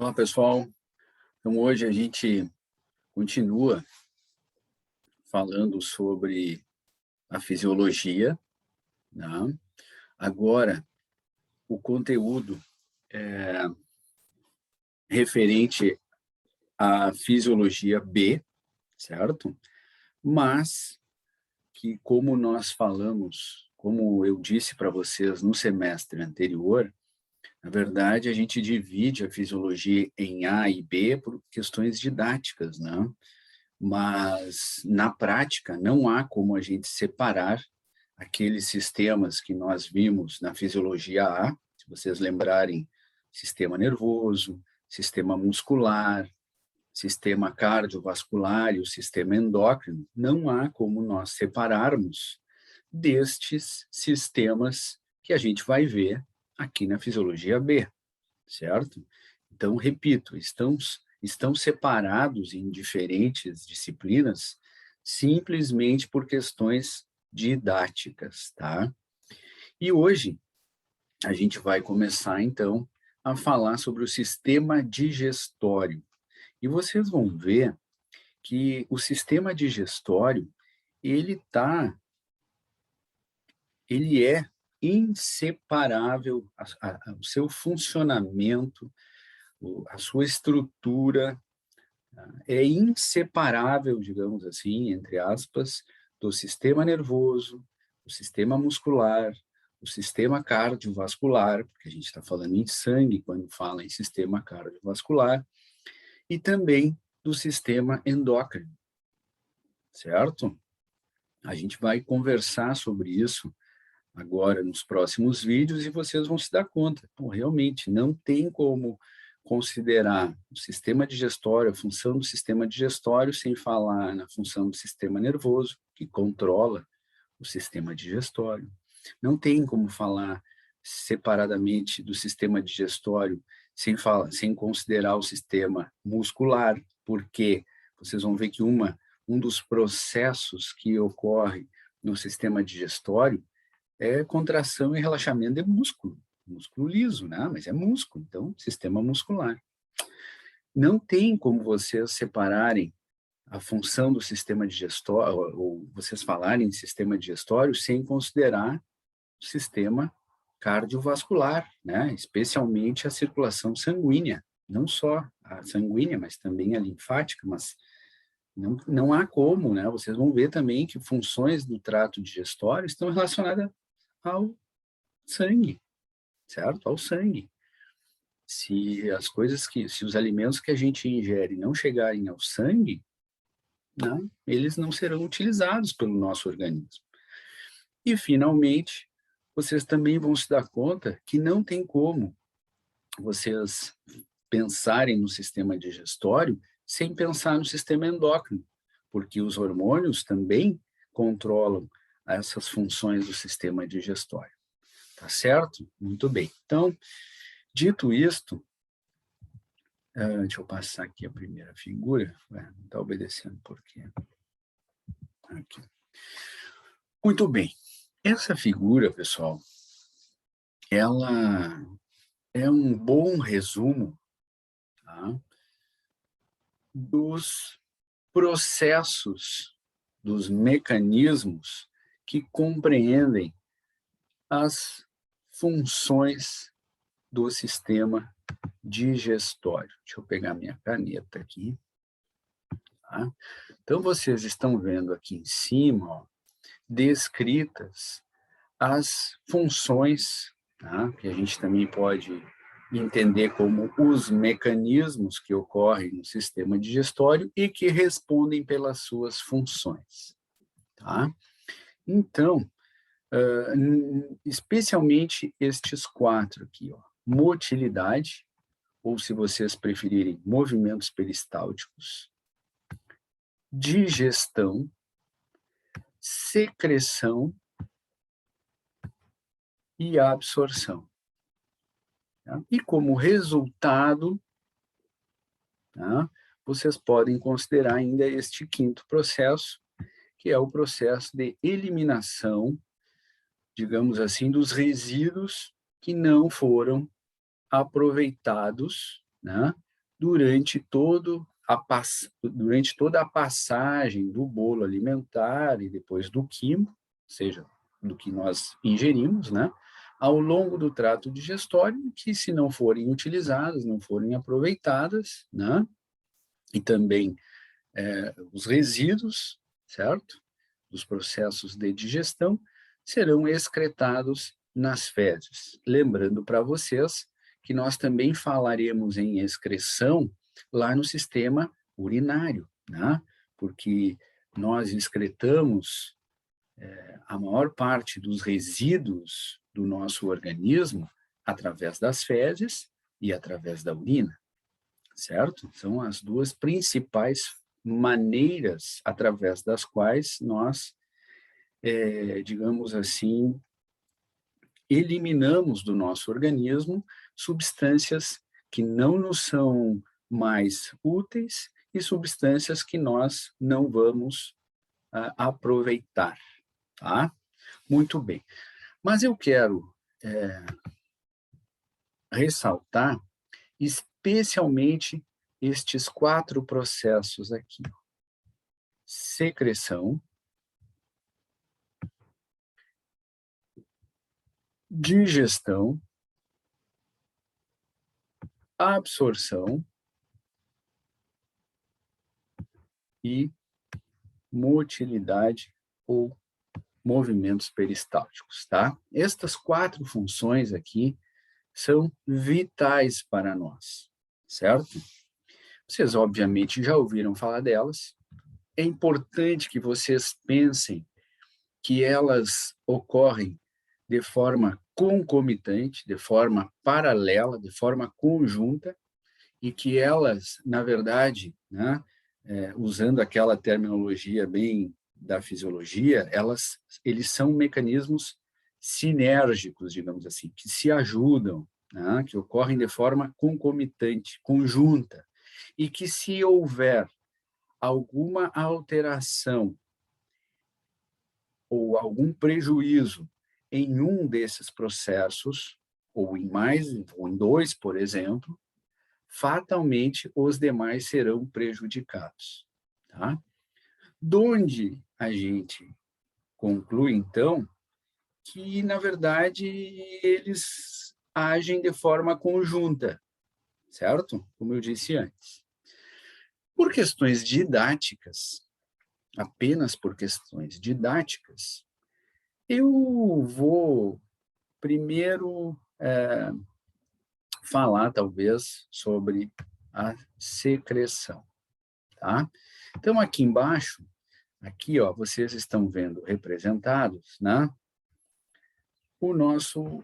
Olá, pessoal. Então, hoje a gente continua falando sobre a fisiologia, né? Agora, o conteúdo referente à fisiologia B, certo? Mas que, como nós falamos, como eu disse para vocês no semestre anterior, na verdade, a gente divide a fisiologia em A e B por questões didáticas, né? Mas, na prática, não há como a gente separar aqueles sistemas que nós vimos na fisiologia A, se vocês lembrarem, sistema nervoso, sistema muscular, sistema cardiovascular e o sistema endócrino, não há como nós separarmos destes sistemas que a gente vai ver aqui na fisiologia B, certo? Então, repito, estão separados em diferentes disciplinas simplesmente por questões didáticas, tá? E hoje a gente vai começar, então, a falar sobre o sistema digestório. E vocês vão ver que o sistema digestório, ele ele é inseparável, o seu funcionamento, a sua estrutura, é inseparável, digamos assim, entre aspas, do sistema nervoso, do sistema muscular, do sistema cardiovascular, porque a gente está falando em sangue quando fala em sistema cardiovascular, e também do sistema endócrino, certo? A gente vai conversar sobre isso agora nos próximos vídeos e vocês vão se dar conta. Então, realmente, não tem como considerar o sistema digestório, a função do sistema digestório, sem falar na função do sistema nervoso, que controla o sistema digestório. Não tem como falar separadamente do sistema digestório sem considerar o sistema muscular, porque vocês vão ver que um dos processos que ocorre no sistema digestório é contração e relaxamento de músculo liso, né? Mas é músculo, então, sistema muscular. Não tem como vocês separarem a função do sistema digestório, ou vocês falarem em sistema digestório sem considerar o sistema cardiovascular, né? Especialmente a circulação sanguínea, não só a sanguínea, mas também a linfática, mas não há como, né? Vocês vão ver também que funções do trato digestório estão relacionadas ao sangue, certo? Ao sangue. Se os alimentos que a gente ingere não chegarem ao sangue, né, eles não serão utilizados pelo nosso organismo. E, finalmente, vocês também vão se dar conta que não tem como vocês pensarem no sistema digestório sem pensar no sistema endócrino, porque os hormônios também controlam essas funções do sistema digestório. Tá certo? Muito bem. Então, dito isto, deixa eu passar aqui a primeira figura. Não está obedecendo por quê? Aqui. Muito bem. Essa figura, pessoal, ela é um bom resumo, tá, dos processos, dos mecanismos que compreendem as funções do sistema digestório. Deixa eu pegar minha caneta aqui. Tá? Então, vocês estão vendo aqui em cima, ó, descritas as funções, tá? Que a gente também pode entender como os mecanismos que ocorrem no sistema digestório e que respondem pelas suas funções. Tá? Então, especialmente estes quatro aqui, ó, motilidade, ou se vocês preferirem, movimentos peristálticos, digestão, secreção e absorção. Tá? E como resultado, tá, vocês podem considerar ainda este quinto processo, que é o processo de eliminação, digamos assim, dos resíduos que não foram aproveitados, né, durante durante toda a passagem do bolo alimentar e depois do quimo, ou seja, do que nós ingerimos, né? Ao longo do trato digestório, que se não forem utilizadas, não forem aproveitadas, né? E também os resíduos, certo? Dos processos de digestão, serão excretados nas fezes. Lembrando para vocês que nós também falaremos em excreção lá no sistema urinário, né? Porque nós excretamos a maior parte dos resíduos do nosso organismo através das fezes e através da urina, certo? São as duas principais maneiras através das quais nós, digamos assim, eliminamos do nosso organismo substâncias que não nos são mais úteis e substâncias que nós não vamos aproveitar, tá? Muito bem. Mas eu quero ressaltar especialmente estes 4 processos aqui: secreção, digestão, absorção e motilidade ou movimentos peristálticos, tá? Estas 4 funções aqui são vitais para nós, certo? Vocês, obviamente, já ouviram falar delas. É importante que vocês pensem que elas ocorrem de forma concomitante, de forma paralela, de forma conjunta, e que elas, na verdade, né, usando aquela terminologia bem da fisiologia, eles são mecanismos sinérgicos, digamos assim, que se ajudam, né, que ocorrem de forma concomitante, conjunta, e que se houver alguma alteração ou algum prejuízo em um desses processos, ou em mais, ou em 2, por exemplo, fatalmente os demais serão prejudicados, tá? Donde a gente conclui, então, que, na verdade, eles agem de forma conjunta, certo? Como eu disse antes. Por questões didáticas, apenas por questões didáticas, eu vou primeiro falar, talvez, sobre a secreção, tá? Então, aqui embaixo, aqui, ó, vocês estão vendo representados, né, o nosso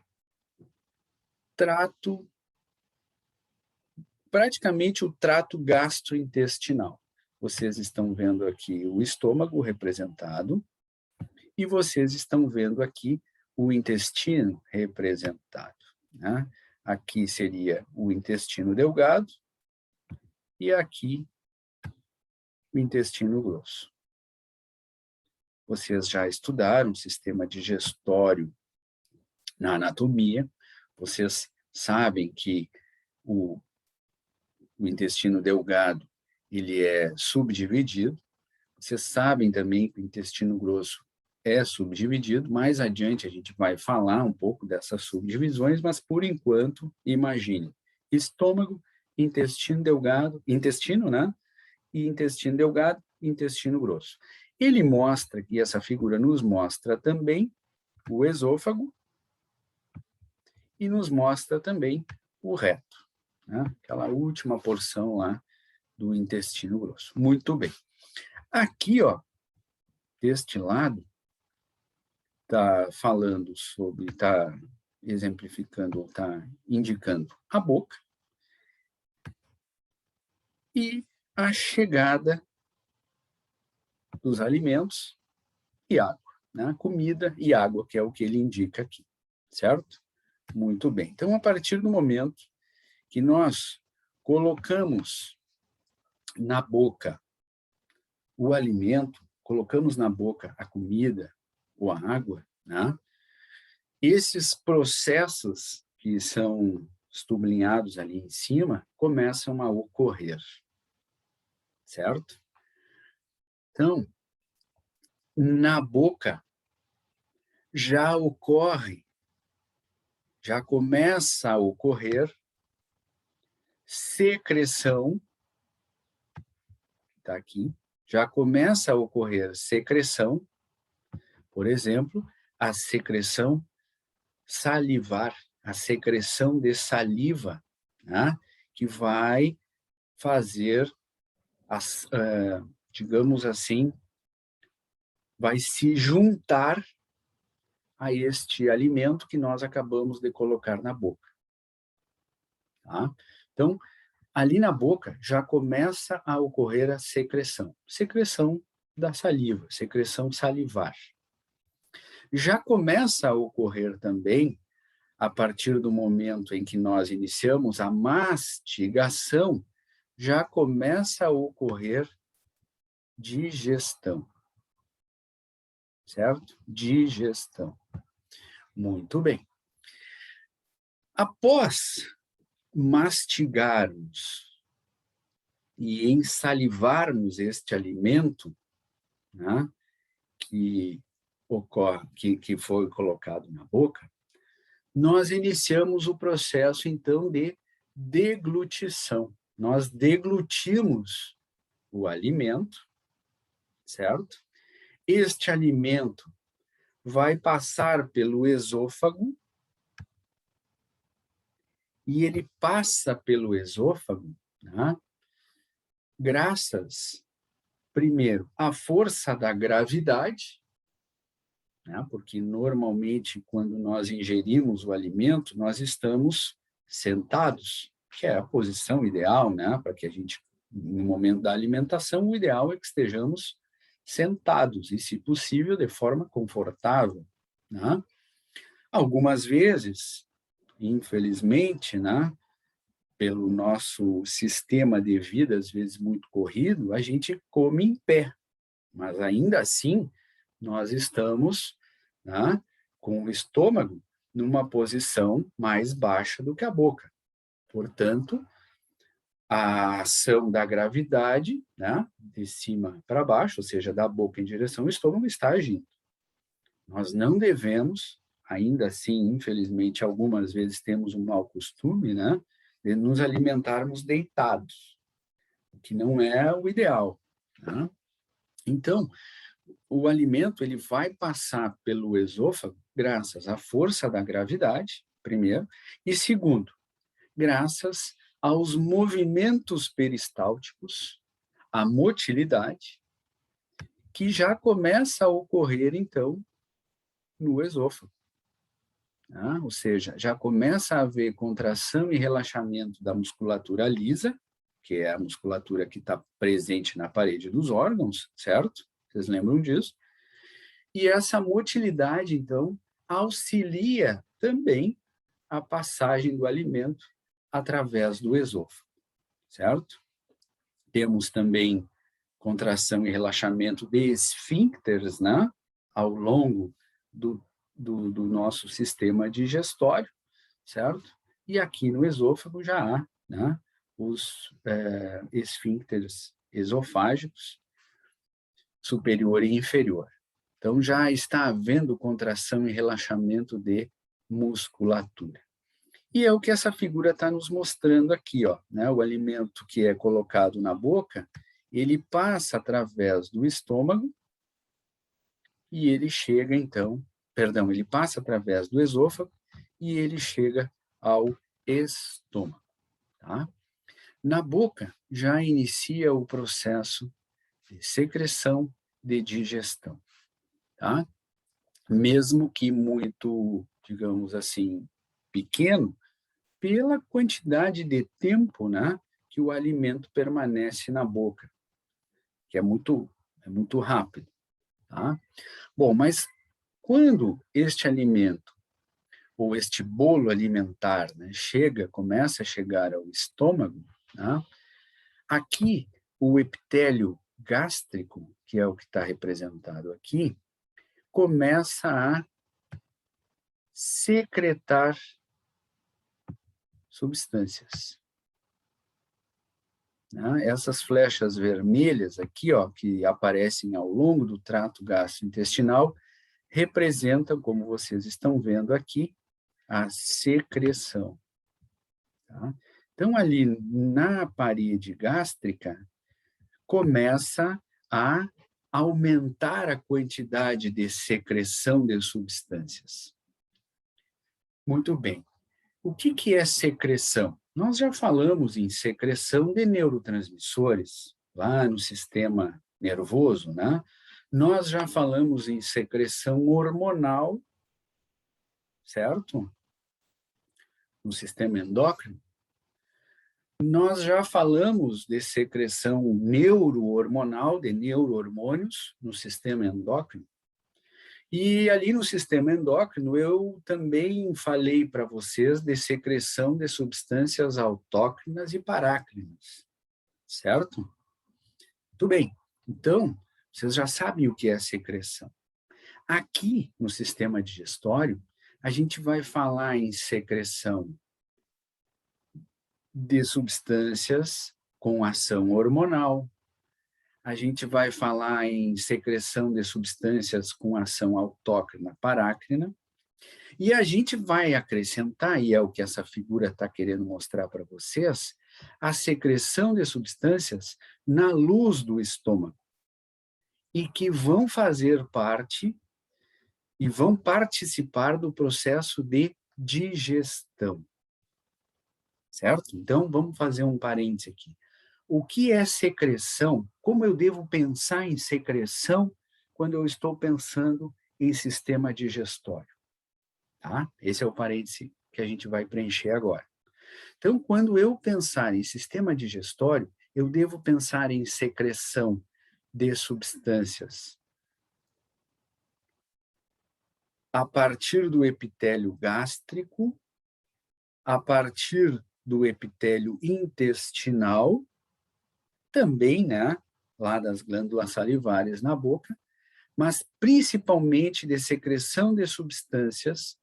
trato, praticamente o trato gastrointestinal. Vocês estão vendo aqui o estômago representado e vocês estão vendo aqui o intestino representado, né? Aqui seria o intestino delgado e aqui o intestino grosso. Vocês já estudaram o sistema digestório na anatomia, vocês sabem que o intestino delgado ele é subdividido, vocês sabem também que o intestino grosso é subdividido, mais adiante a gente vai falar um pouco dessas subdivisões, mas por enquanto, imagine, estômago, intestino delgado, intestino, né? E intestino delgado, intestino grosso. Ele mostra, e essa figura nos mostra também o esôfago e nos mostra também o reto, né? Aquela última porção lá do intestino grosso. Muito bem. Aqui, ó, deste lado, está falando sobre, está exemplificando, está indicando a boca e a chegada dos alimentos e água, né? Comida e água, que é o que ele indica aqui, certo? Muito bem. Então, a partir do momento que nós colocamos na boca o alimento, colocamos na boca a comida ou a água, né? Esses processos que são sublinhados ali em cima, começam a ocorrer, certo? Então, na boca, já ocorre, já começa a ocorrer secreção, está aqui, já começa a ocorrer secreção, por exemplo, a secreção salivar, a secreção de saliva, né, que vai fazer, digamos assim, vai se juntar a este alimento que nós acabamos de colocar na boca. Tá? Então, ali na boca já começa a ocorrer a secreção. Secreção da saliva, secreção salivar. Já começa a ocorrer também, a partir do momento em que nós iniciamos a mastigação, já começa a ocorrer digestão. Certo? Digestão. Muito bem. Após mastigarmos e ensalivarmos este alimento, né, que ocorre, que foi colocado na boca, nós iniciamos o processo, então, de deglutição. Nós deglutimos o alimento, certo? Este alimento vai passar pelo esôfago, e ele passa pelo esôfago, né, graças, primeiro, à força da gravidade, né, porque normalmente quando nós ingerimos o alimento, nós estamos sentados, que é a posição ideal, né, para que a gente, no momento da alimentação, o ideal é que estejamos sentados, e se possível, de forma confortável, né? Algumas vezes, infelizmente, né, pelo nosso sistema de vida, às vezes muito corrido, a gente come em pé, mas ainda assim nós estamos, né, com o estômago numa posição mais baixa do que a boca. Portanto, a ação da gravidade, né, de cima para baixo, ou seja, da boca em direção ao estômago, está agindo. Nós não devemos, ainda assim, infelizmente, algumas vezes temos um mau costume, né, de nos alimentarmos deitados, o que não é o ideal, né? Então, o alimento ele vai passar pelo esôfago graças à força da gravidade, primeiro, e segundo, graças aos movimentos peristálticos, à motilidade, que já começa a ocorrer, então, no esôfago. Ou seja, já começa a haver contração e relaxamento da musculatura lisa, que é a musculatura que está presente na parede dos órgãos, certo? Vocês lembram disso? E essa motilidade, então, auxilia também a passagem do alimento através do esôfago, certo? Temos também contração e relaxamento de esfíncteres, né? Ao longo do nosso sistema digestório, certo? E aqui no esôfago já há, né, os esfíncteres esofágicos, superior e inferior. Então, já está havendo contração e relaxamento de musculatura. E é o que essa figura está nos mostrando aqui, ó, né? O alimento que é colocado na boca, ele passa através do estômago e ele chega, então, perdão, ele passa através do esôfago e ele chega ao estômago, tá? Na boca, já inicia o processo de secreção, de digestão, tá? Mesmo que muito, digamos assim, pequeno, pela quantidade de tempo, né, que o alimento permanece na boca, que é muito rápido, tá? Bom, mas quando este alimento ou este bolo alimentar, né, começa a chegar ao estômago, né, aqui o epitélio gástrico, que é o que está representado aqui, começa a secretar substâncias. Né? Essas flechas vermelhas aqui, ó, que aparecem ao longo do trato gastrointestinal, representam, como vocês estão vendo aqui, a secreção. Tá? Então, ali na parede gástrica, começa a aumentar a quantidade de secreção de substâncias. Muito bem. O que é secreção? Nós já falamos em secreção de neurotransmissores, lá no sistema nervoso, né? Nós já falamos em secreção hormonal, certo? No sistema endócrino. Nós já falamos de secreção neurohormonal, de neurohormônios, no sistema endócrino. E ali no sistema endócrino, eu também falei para vocês de secreção de substâncias autócrinas e parácrinas, certo? Muito bem. Então, vocês já sabem o que é secreção. Aqui, no sistema digestório, a gente vai falar em secreção de substâncias com ação hormonal. A gente vai falar em secreção de substâncias com ação autócrina, parácrina, e a gente vai acrescentar, e é o que essa figura está querendo mostrar para vocês, a secreção de substâncias na luz do estômago, e que vão fazer parte e vão participar do processo de digestão. Certo? Então, vamos fazer um parêntese aqui. O que é secreção? Como eu devo pensar em secreção quando eu estou pensando em sistema digestório? Tá? Esse é o parêntese que a gente vai preencher agora. Então, quando eu pensar em sistema digestório, eu devo pensar em secreção de substâncias a partir do epitélio gástrico, a partir do epitélio intestinal, também, né, lá das glândulas salivares na boca, mas principalmente de secreção de substâncias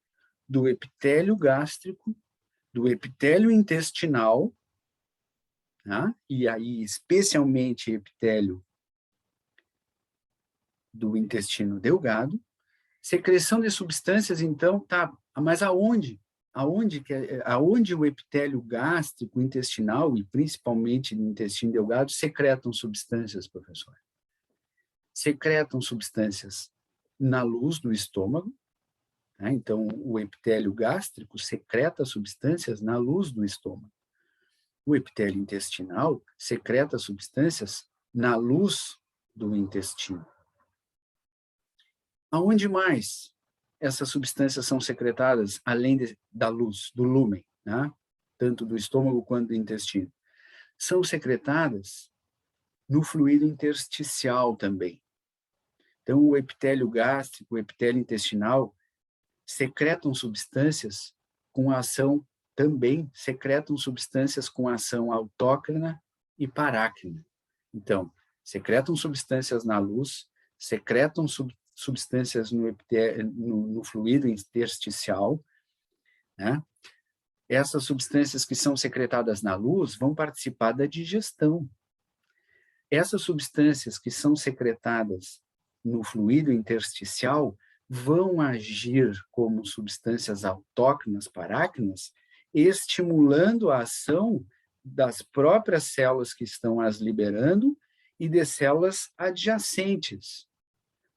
do epitélio gástrico, do epitélio intestinal, né, e aí especialmente epitélio do intestino delgado. Secreção de substâncias, então, tá, mas aonde? Aonde o epitélio gástrico, intestinal e principalmente no intestino delgado secretam substâncias, professor? Secretam substâncias na luz do estômago, né? Então o epitélio gástrico secreta substâncias na luz do estômago. O epitélio intestinal secreta substâncias na luz do intestino. Aonde mais essas substâncias são secretadas, além da luz, do lúmen, né? Tanto do estômago quanto do intestino? São secretadas no fluido intersticial também. Então, o epitélio gástrico, o epitélio intestinal, secretam substâncias com ação, também secretam substâncias com ação autócrina e parácrina. Então, secretam substâncias na luz, secretam substâncias no fluido intersticial, né? Essas substâncias que são secretadas na luz vão participar da digestão. Essas substâncias que são secretadas no fluido intersticial vão agir como substâncias autócrinas, parácrinas, estimulando a ação das próprias células que estão as liberando e de células adjacentes,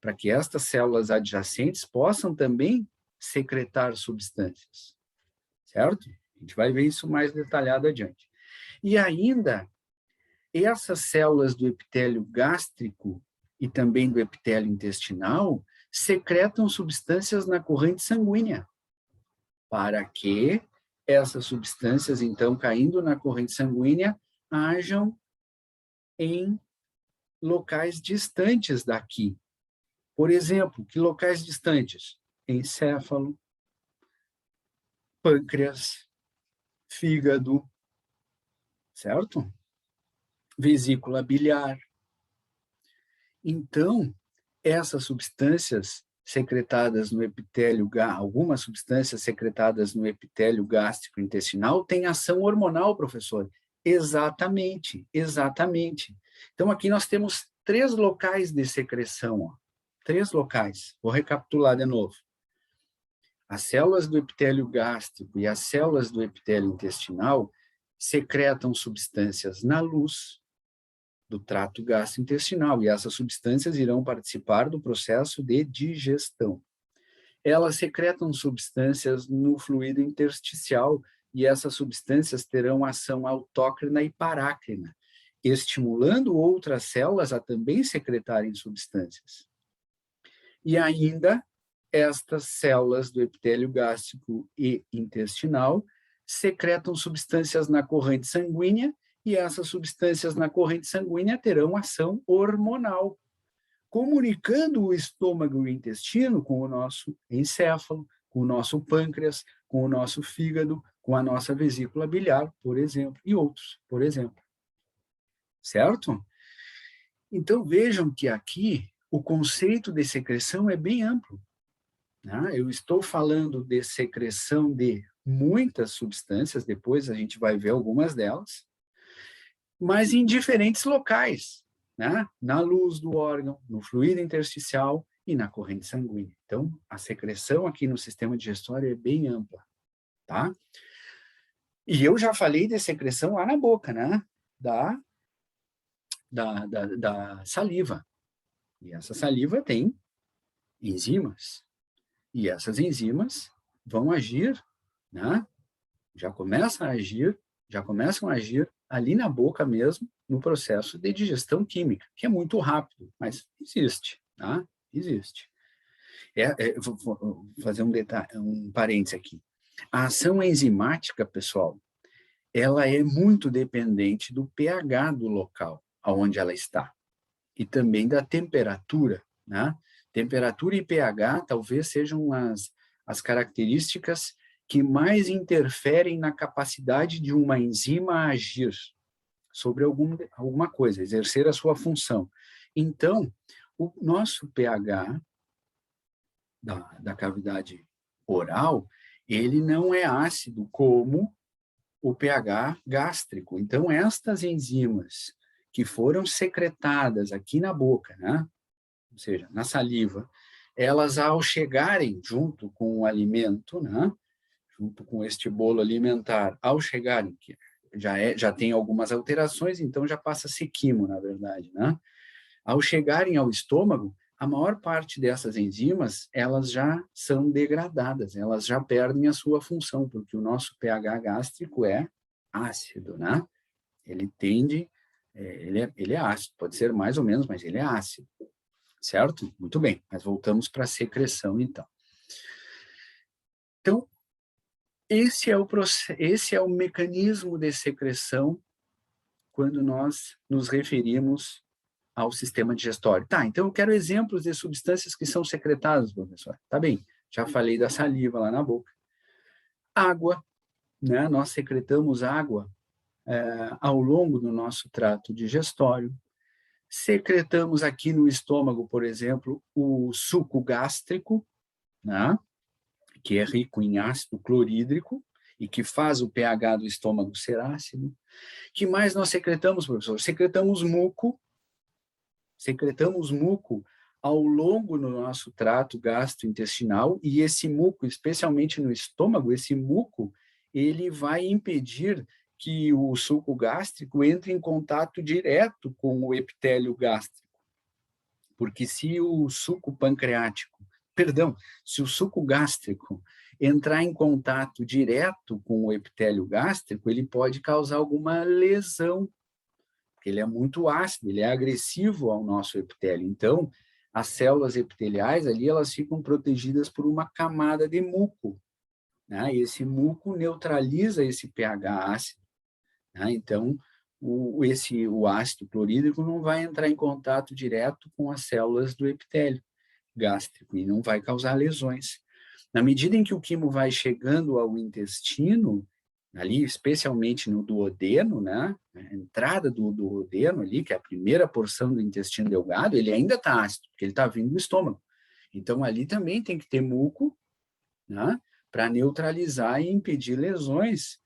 para que estas células adjacentes possam também secretar substâncias, certo? A gente vai ver isso mais detalhado adiante. E ainda, essas células do epitélio gástrico e também do epitélio intestinal secretam substâncias na corrente sanguínea, para que essas substâncias, então, caindo na corrente sanguínea, ajam em locais distantes daqui. Por exemplo, que locais distantes? Encéfalo, pâncreas, fígado, certo? Vesícula biliar. Então, essas substâncias secretadas no epitélio, algumas substâncias secretadas no epitélio gástrico intestinal têm ação hormonal, professor. Exatamente, exatamente. Então, aqui nós temos 3 locais de secreção, ó. 3 locais. Vou recapitular de novo. As células do epitélio gástrico e as células do epitélio intestinal secretam substâncias na luz do trato gastrointestinal, e essas substâncias irão participar do processo de digestão. Elas secretam substâncias no fluido intersticial, e essas substâncias terão ação autócrina e parácrina, estimulando outras células a também secretarem substâncias. E ainda, estas células do epitélio gástrico e intestinal secretam substâncias na corrente sanguínea, e essas substâncias na corrente sanguínea terão ação hormonal, comunicando o estômago e o intestino com o nosso encéfalo, com o nosso pâncreas, com o nosso fígado, com a nossa vesícula biliar, por exemplo, e outros, por exemplo. Certo? Então, vejam que aqui o conceito de secreção é bem amplo, né? Eu estou falando de secreção de muitas substâncias, depois a gente vai ver algumas delas, mas em diferentes locais, né? Na luz do órgão, no fluido intersticial e na corrente sanguínea. Então, a secreção aqui no sistema digestório é bem ampla, tá? E eu já falei de secreção lá na boca, né? Da saliva. E essa saliva tem enzimas. E essas enzimas vão agir, né? Já começam a agir ali na boca mesmo, no processo de digestão química, que é muito rápido, mas existe, tá? Existe. Vou fazer um parênteses aqui. A ação enzimática, pessoal, ela é muito dependente do pH do local onde ela está e também da temperatura, né? Temperatura e pH talvez sejam as características que mais interferem na capacidade de uma enzima agir sobre alguma coisa, exercer a sua função. Então, o nosso pH da cavidade oral, ele não é ácido como o pH gástrico. Então, estas enzimas que foram secretadas aqui na boca, né? Ou seja, na saliva, elas ao chegarem junto com o alimento, né? Junto com este bolo alimentar, ao chegarem, que já tem algumas alterações, então já passa a ser quimo, na verdade, né? Ao chegarem ao estômago, a maior parte dessas enzimas, elas já são degradadas, elas já perdem a sua função, porque o nosso pH gástrico é ácido, né? Ele tende, ele é ácido, pode ser mais ou menos, mas ele é ácido, certo? Muito bem, mas voltamos para a secreção, então. Então, esse é o mecanismo de secreção quando nós nos referimos ao sistema digestório. Tá, então eu quero exemplos de substâncias que são secretadas, professor. Tá bem, já falei da saliva lá na boca. Água, né? Nós secretamos água ao longo do nosso trato digestório. Secretamos aqui no estômago, por exemplo, o suco gástrico, né? Que é rico em ácido clorídrico e que faz o pH do estômago ser ácido. Que mais nós secretamos, professor? Secretamos muco ao longo do nosso trato gastrointestinal, e esse muco, especialmente no estômago, esse muco, ele vai impedir que o suco gástrico entre em contato direto com o epitélio gástrico. Porque se o suco se o suco gástrico entrar em contato direto com o epitélio gástrico, ele pode causar alguma lesão, porque ele é muito ácido, ele é agressivo ao nosso epitélio. Então, as células epiteliais ali, elas ficam protegidas por uma camada de muco, né? E esse muco neutraliza esse pH ácido, né? Então, o ácido clorídrico não vai entrar em contato direto com as células do epitélio gástrico e não vai causar lesões. Na medida em que o quimo vai chegando ao intestino, ali, especialmente no duodeno, né? A entrada do duodeno ali, que é a primeira porção do intestino delgado, ele ainda está ácido, porque ele está vindo do estômago. Então, ali também tem que ter muco, né, para neutralizar e impedir lesões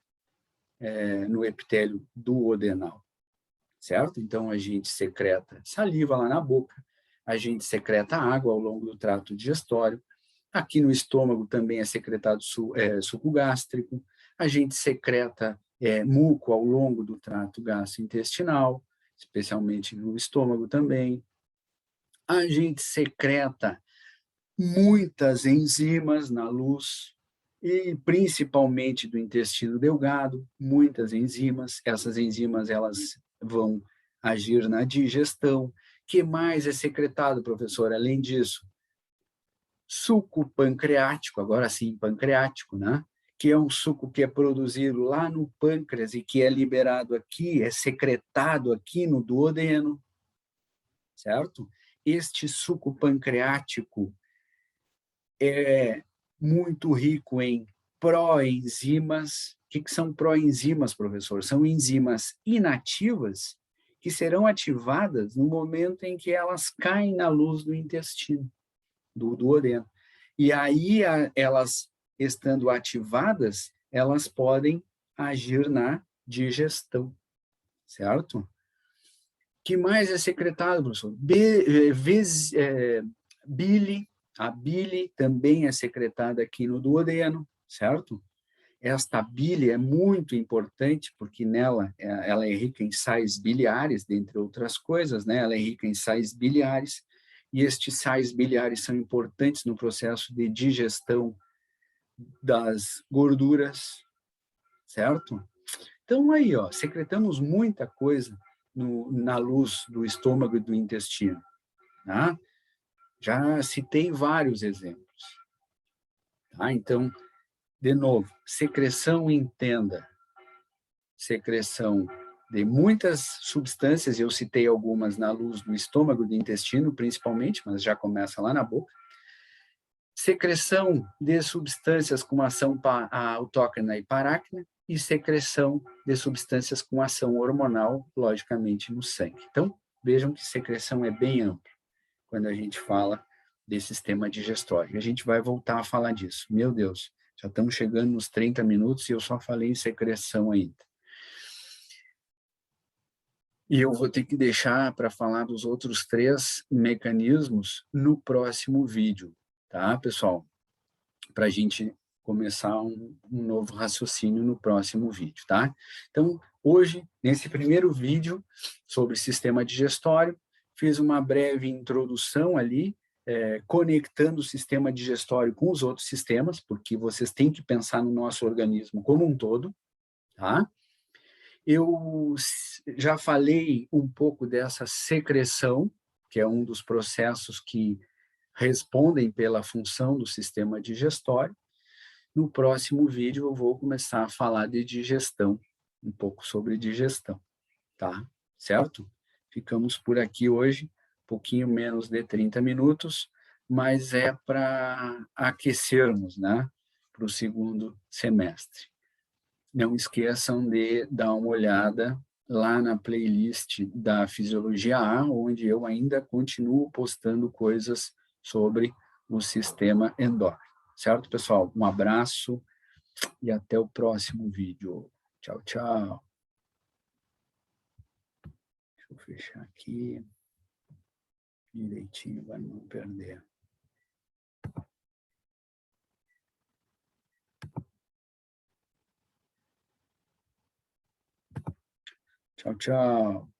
no epitélio duodenal, certo? Então, a gente secreta saliva lá na boca, a gente secreta água ao longo do trato digestório, aqui no estômago também é secretado suco gástrico, a gente secreta muco ao longo do trato gastrointestinal, especialmente no estômago também. A gente secreta muitas enzimas na luz, e principalmente do intestino delgado, muitas enzimas. Essas enzimas elas vão agir na digestão. Que mais é secretado, professor? Além disso, suco pancreático, agora sim, pancreático, né? Que é um suco que é produzido lá no pâncreas e que é liberado aqui, é secretado aqui no duodeno, certo? Este suco pancreático é muito rico em proenzimas. O que são proenzimas, professor? São enzimas inativas que serão ativadas no momento em que elas caem na luz do intestino, do duodeno. E aí, elas estando ativadas, elas podem agir na digestão, certo? O que mais é secretado, professor? Bile. A bile também é secretada aqui no duodeno, certo? Esta bile é muito importante porque nela ela é rica em sais biliares, dentre outras coisas, né? Ela é rica em sais biliares, e estes sais biliares são importantes no processo de digestão das gorduras, certo? Então, aí, ó, secretamos muita coisa na luz do estômago e do intestino, tá? Já citei vários exemplos, tá? Então, de novo, secreção, entenda, secreção de muitas substâncias, eu citei algumas na luz do estômago, do intestino, principalmente, mas já começa lá na boca. Secreção de substâncias com ação autócrina e parácrina, e secreção de substâncias com ação hormonal, logicamente, no sangue. Então, vejam que secreção é bem ampla quando a gente fala desse sistema digestório. A gente vai voltar a falar disso. Meu Deus, já estamos chegando nos 30 minutos e eu só falei em secreção ainda. E eu vou ter que deixar para falar dos outros 3 mecanismos no próximo vídeo, tá, pessoal? Para a gente começar um novo raciocínio no próximo vídeo, tá? Então, hoje, nesse primeiro vídeo sobre sistema digestório, fiz uma breve introdução ali, conectando o sistema digestório com os outros sistemas, porque vocês têm que pensar no nosso organismo como um todo, tá? Eu já falei um pouco dessa secreção, que é um dos processos que respondem pela função do sistema digestório. No próximo vídeo eu vou começar a falar de digestão, um pouco sobre digestão, tá? Certo? Ficamos por aqui hoje, um pouquinho menos de 30 minutos, mas é para aquecermos, né, para o segundo semestre. Não esqueçam de dar uma olhada lá na playlist da Fisiologia A, onde eu ainda continuo postando coisas sobre o sistema endócrino. Certo, pessoal? Um abraço e até o próximo vídeo. Tchau, tchau. Deixa eu fechar aqui direitinho para não perder. Tchau, tchau.